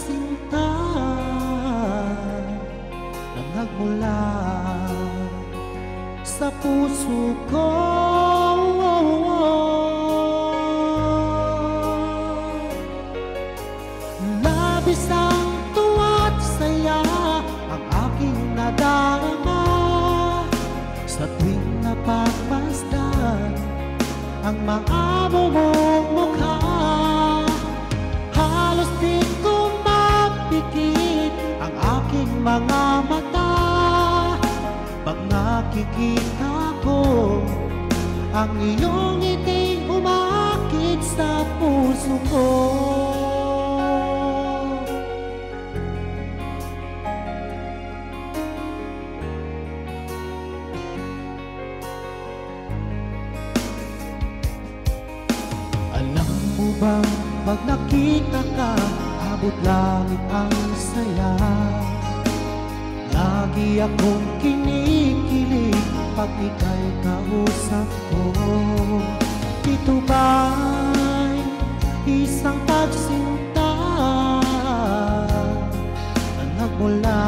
pagsinta na nagmula sa puso ko. Labis ang tuwa't saya ang aking nadarama sa tuwing napagmasdan ang maamo mong mukha. Halos di ko mapikit ang aking mga mata pag nakikita ko ang iyong ngiting umakit sa puso ko. Alam mo bang pag nakita ka, abot langit ang saya. Lagi akong kinikilig pag ika'y kausap ko. Ito ba'y isang pagsinta na nagmula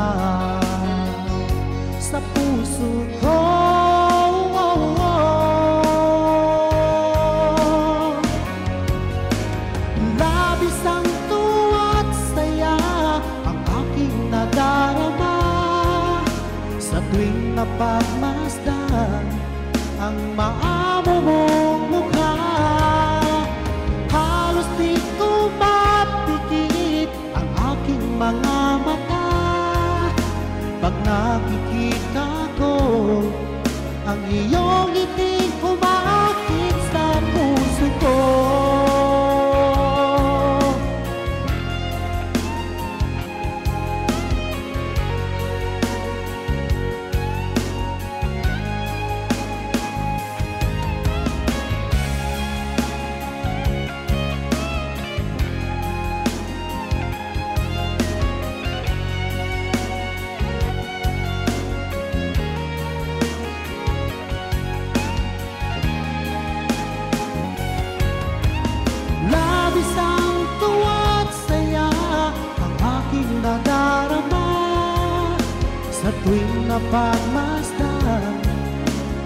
sa puso ko? Labis ang tuwa't saya ang aking nadarama sa tuwing napagmasdan ang maamo mong mukha. Halos di ko mapikit ang aking mga mata pag nakikita ko ang iyong ngiting umakit sa puso ko. Labis ang tuwa't saya ang aking nadarama sa tuwing napagmasdan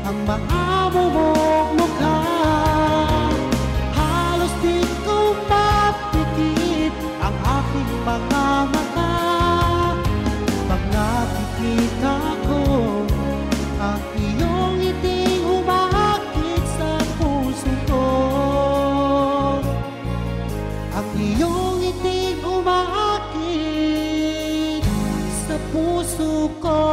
ang maamo mong mukha. Halos di ko mapikit ang aking mga mata pag nakikita ko ang iyong ngiting umakit sa puso ko. Ang iyong ngiting umaakit sa puso ko.